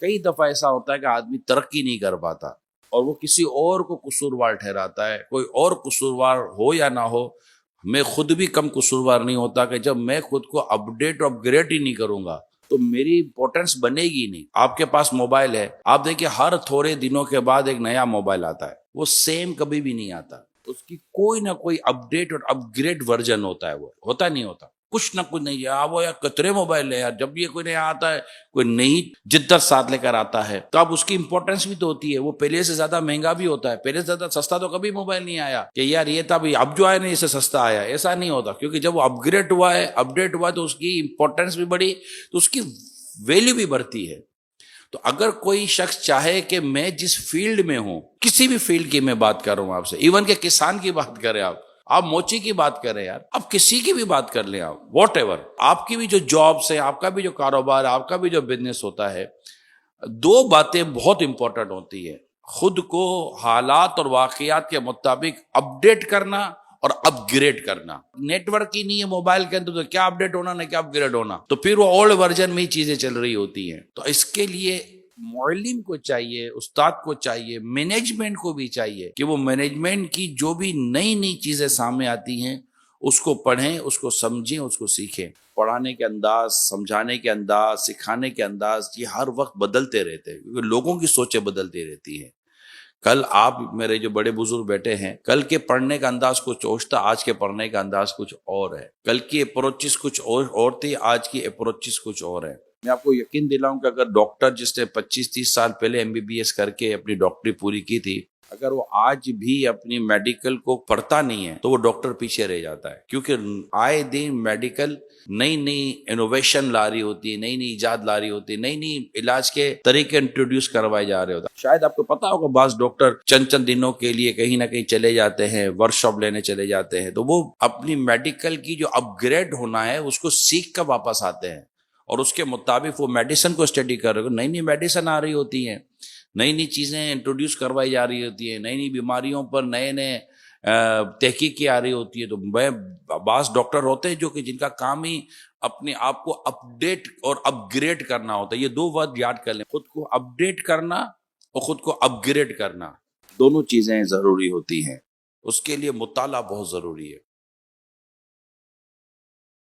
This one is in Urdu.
کئی دفعہ ایسا ہوتا ہے کہ آدمی ترقی نہیں کر پاتا اور وہ کسی اور کو قصوروار ٹھہراتا ہے. کوئی اور قصوروار ہو یا نہ ہو، میں خود بھی کم قصوروار نہیں ہوتا کہ جب میں خود کو اپڈیٹ اور اپگریڈ ہی نہیں کروں گا تو میری امپورٹنس بنے گی نہیں. آپ کے پاس موبائل ہے، آپ دیکھیں ہر تھوڑے دنوں کے بعد ایک نیا موبائل آتا ہے، وہ سیم کبھی بھی نہیں آتا. اس کی کوئی نہ کوئی اپڈیٹ اور اپگریڈ ورژن ہوتا ہے. وہ ہوتا نہیں ہوتا، کچھ نہ کچھ نہیں ہے. وہ یار کترے موبائل ہے یار، جب یہ کوئی نیا آتا ہے کوئی نئی جدت ساتھ لے کر آتا ہے تو اب اس کی امپورٹنس بھی تو ہوتی ہے. وہ پہلے سے زیادہ مہنگا بھی ہوتا ہے، پہلے سے زیادہ سستا تو کبھی موبائل نہیں آیا کہ یار یہ تھا اب جو آیا نہیں اس سے سستا آیا. ایسا نہیں ہوتا، کیونکہ جب وہ اپگریڈ ہوا ہے، اپڈیٹ ہوا ہے تو اس کی امپورٹنس بھی بڑھی تو اس کی ویلیو بھی بڑھتی ہے. تو اگر کوئی شخص چاہے کہ میں جس فیلڈ میں ہوں، کسی بھی فیلڈ کی میں بات کر رہا ہوں آپ سے، ایون کہ کسان کی بات کریں، آپ موچی کی بات کریں، یار آپ کسی کی بھی بات کر لیں، آپ واٹ ایور آپ کی بھی جو جابس ہیں، آپ کا بھی جو کاروبار، آپ کا بھی جو بزنس ہوتا ہے، دو باتیں بہت امپورٹنٹ ہوتی ہے: خود کو حالات اور واقعات کے مطابق اپڈیٹ کرنا اور اپ گریڈ کرنا. نیٹ ورک ہی نہیں ہے موبائل کے اندر تو کیا اپڈیٹ ہونا نہ کیا اپ گریڈ ہونا، تو پھر وہ اولڈ ورژن میں ہی چیزیں چل رہی ہوتی ہیں. تو اس کے لیے معلم کو چاہیے، استاد کو چاہیے، مینجمنٹ کو بھی چاہیے کہ وہ مینجمنٹ کی جو بھی نئی نئی چیزیں سامنے آتی ہیں اس کو پڑھیں، اس کو سمجھیں، اس کو سیکھیں. پڑھانے کے انداز، سمجھانے کے انداز، سکھانے کے انداز یہ ہر وقت بدلتے رہتے ہیں، کیونکہ لوگوں کی سوچیں بدلتی رہتی ہیں. کل آپ میرے جو بڑے بزرگ بیٹے ہیں، کل کے پڑھنے کا انداز کچھ اور تھا، آج کے پڑھنے کا انداز کچھ اور ہے. کل کی اپروچز کچھ اور تھی، آج کی اپروچز کچھ اور ہے. میں آپ کو یقین دلاؤں کہ اگر ڈاکٹر جس نے 25-30 سال پہلے MBBS کر کے اپنی ڈاکٹری پوری کی تھی، اگر وہ آج بھی اپنی میڈیکل کو پڑھتا نہیں ہے تو وہ ڈاکٹر پیچھے رہ جاتا ہے. کیونکہ آئے دن میڈیکل نئی نئی انوویشن لا رہی ہوتی ہے، نئی نئی ایجاد لا رہی ہوتی ہے، نئی نئی علاج کے طریقے انٹروڈیوس کروائے جا رہے ہوتے ہیں. شاید آپ کو پتا ہوگا بعض ڈاکٹر چند دنوں کے لیے کہیں نہ کہیں چلے جاتے ہیں، ورک شاپ لینے چلے جاتے ہیں، تو وہ اپنی میڈیکل کی جو اپ گریڈ ہونا ہے اس کو سیکھ کر واپس آتے ہیں اور اس کے مطابق وہ میڈیسن کو اسٹڈی کر رہے ہیں. نئی نئی میڈیسن آ رہی ہوتی ہیں، نئی نئی چیزیں انٹروڈیوس کروائی جا رہی ہوتی ہیں، نئی نئی بیماریوں پر نئے نئے تحقیقی آ رہی ہوتی ہے. تو بعض ڈاکٹر ہوتے ہیں جو کہ جن کا کام ہی اپنے آپ کو اپڈیٹ اور اپ گریڈ کرنا ہوتا ہے. یہ دو ورڈ یاد کر لیں: خود کو اپڈیٹ کرنا اور خود کو اپ گریڈ کرنا. دونوں چیزیں ضروری ہوتی ہیں، اس کے لیے مطالعہ بہت ضروری ہے.